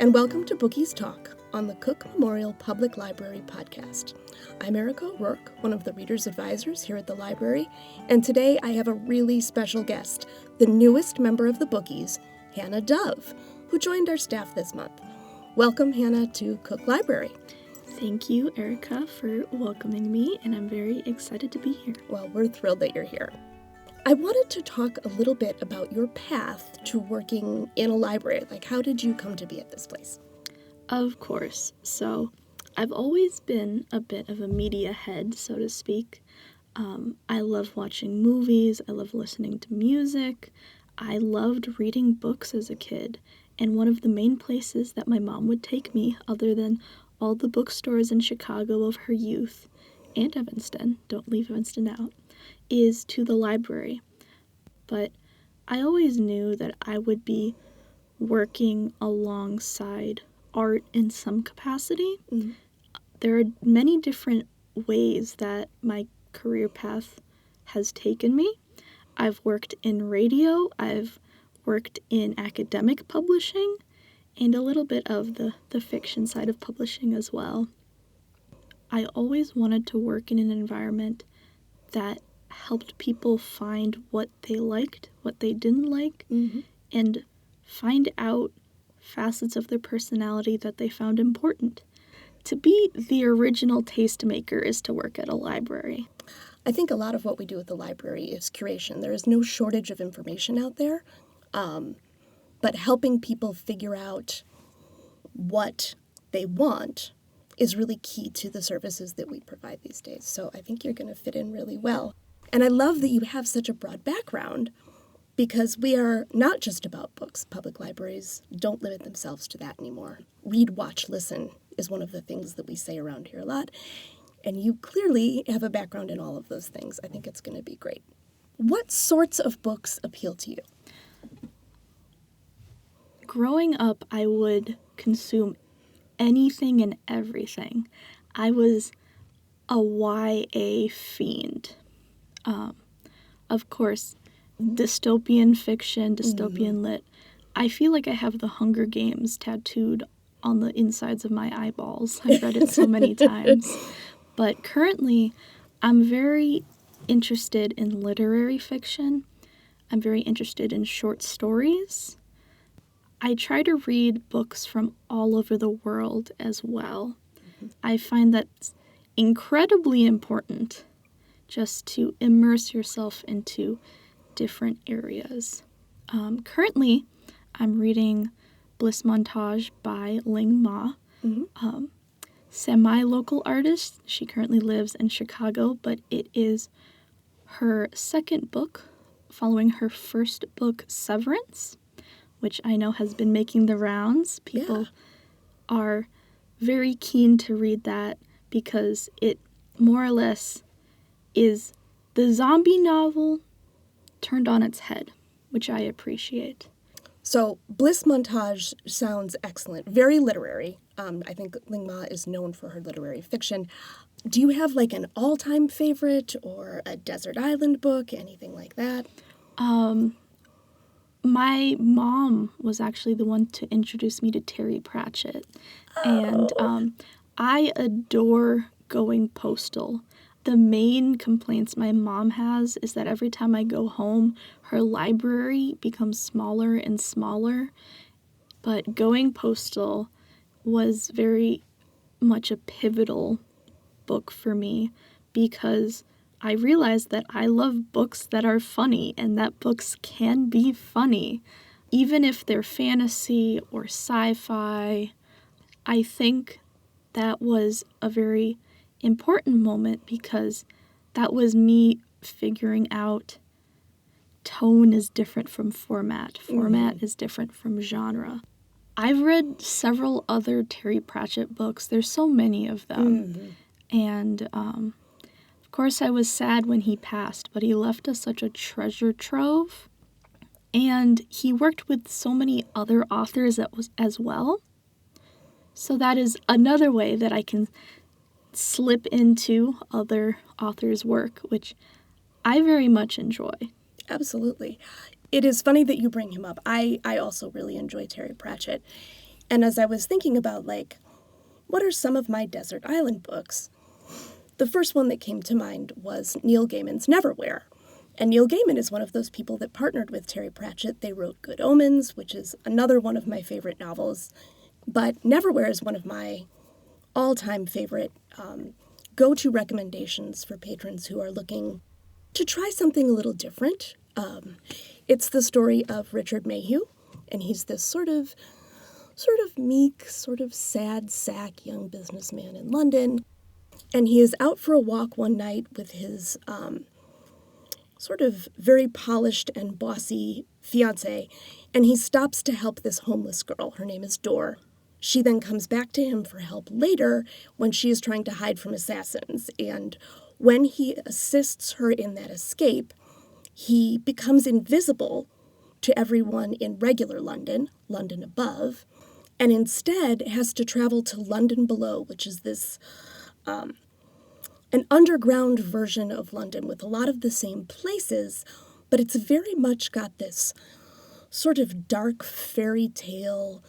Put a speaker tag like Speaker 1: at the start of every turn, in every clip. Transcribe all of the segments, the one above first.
Speaker 1: and welcome to Bookies Talk on the Cook Memorial Public Library podcast. I'm Erica O'Rourke, one of the Reader's Advisors here at the library, and today I have a really special guest, the newest member of the Bookies, Hannah Dove, who joined our staff this month. Welcome, Hannah, to Cook Library.
Speaker 2: Thank you, Erica, for welcoming me, and I'm very excited to be here.
Speaker 1: Well, we're thrilled that you're here. I wanted to talk a little bit about your path to working in a library. Like, how did you come to be at this place?
Speaker 2: Of course. So, I've always been a bit of a media head, so to speak. I love watching movies. I love listening to music. I loved reading books as a kid. And one of the main places that my mom would take me, other than all the bookstores in Chicago of her youth, and Evanston, don't leave Evanston out, is to the library. But I always knew that I would be working alongside art in some capacity. Mm-hmm. There are many different ways that my career path has taken me. I've worked in radio, I've worked in academic publishing, and a little bit of the fiction side of publishing as well. I always wanted to work in an environment that helped people find what they liked, what they didn't like, mm-hmm. and find out facets of their personality that they found important. To be the original tastemaker is to work at a library.
Speaker 1: I think a lot of what we do at the library is curation. There is no shortage of information out there, but helping people figure out what they want is really key to the services that we provide these days. So I think you're going to fit in really well. And I love that you have such a broad background because we are not just about books. Public libraries don't limit themselves to that anymore. Read, watch, listen is one of the things that we say around here a lot. And you clearly have a background in all of those things. I think it's going to be great. What sorts of books appeal to you?
Speaker 2: Growing up, I would consume anything and everything. I was a YA fiend. Of course, dystopian fiction, dystopian lit. I feel like I have the Hunger Games tattooed on the insides of my eyeballs. I've read it so many times. But currently, I'm very interested in literary fiction. I'm very interested in short stories. I try to read books from all over the world as well. Mm-hmm. I find that's incredibly important just to immerse yourself into different areas. Currently, I'm reading Bliss Montage by Ling Ma. Mm-hmm. Semi-local artist. She currently lives in Chicago, but it is her second book following her first book, Severance, which I know has been making the rounds. People are very keen to read that because it more or less is the zombie novel turned on its head, which I appreciate.
Speaker 1: So Bliss Montage sounds excellent, very literary. I think Ling Ma is known for her literary fiction. Do you have like an all-time favorite or a desert island book, anything like that?
Speaker 2: My mom was actually the one to introduce me to Terry Pratchett. Oh. And I adore Going Postal. The main complaints my mom has is that every time I go home, her library becomes smaller and smaller. But Going Postal was very much a pivotal book for me because I realized that I love books that are funny and that books can be funny. Even if they're fantasy or sci-fi, I think that was a very important moment because that was me figuring out tone is different from format. Format is different from genre. I've read several other Terry Pratchett books. There's so many of them. And of course I was sad when he passed, but he left us such a treasure trove. And he worked with so many other authors as well. So that is another way that I can slip into other authors' work, which I very much enjoy.
Speaker 1: Absolutely. It is funny that you bring him up. I also really enjoy Terry Pratchett. And as I was thinking about, like, what are some of my desert island books, the first one that came to mind was Neil Gaiman's Neverwhere. And Neil Gaiman is one of those people that partnered with Terry Pratchett. They wrote Good Omens, which is another one of my favorite novels. But Neverwhere is one of my all-time favorite go-to recommendations for patrons who are looking to try something a little different. It's the story of Richard Mayhew, and he's this sort of meek, sort of sad sack young businessman in London. And he is out for a walk one night with his sort of very polished and bossy fiancé, and he stops to help this homeless girl. Her name is Dor. She then comes back to him for help later when she is trying to hide from assassins. And when he assists her in that escape, he becomes invisible to everyone in regular London, London above, and instead has to travel to London below, which is this an underground version of London with a lot of the same places, but it's very much got this sort of dark fairy tale,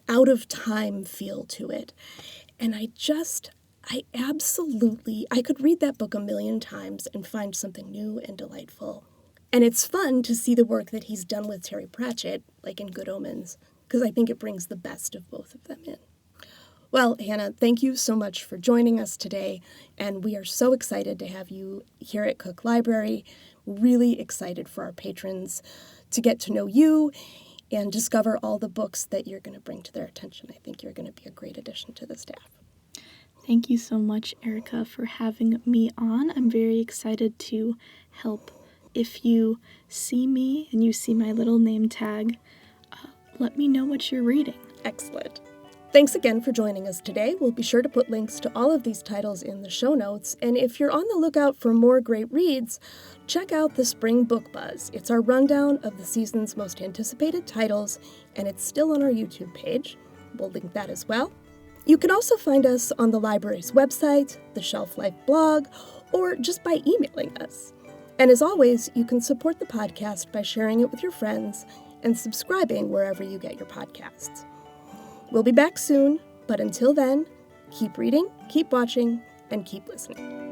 Speaker 1: out of time feel to it. And I could read that book a million times and find something new and delightful. And it's fun to see the work that he's done with Terry Pratchett, like in Good Omens, because I think it brings the best of both of them in. Well, Hannah, thank you so much for joining us today, and we are so excited to have you here at Cook Library. Really excited for our patrons to get to know you and discover all the books that you're going to bring to their attention. I think you're going to be a great addition to the staff.
Speaker 2: Thank you so much, Erica, for having me on. I'm very excited to help. If you see me and you see my little name tag, let me know what you're reading.
Speaker 1: Excellent. Thanks again for joining us today. We'll be sure to put links to all of these titles in the show notes. And if you're on the lookout for more great reads, check out the Spring Book Buzz. It's our rundown of the season's most anticipated titles, and it's still on our YouTube page. We'll link that as well. You can also find us on the library's website, the Shelf Life blog, or just by emailing us. And as always, you can support the podcast by sharing it with your friends and subscribing wherever you get your podcasts. We'll be back soon, but until then, keep reading, keep watching, and keep listening.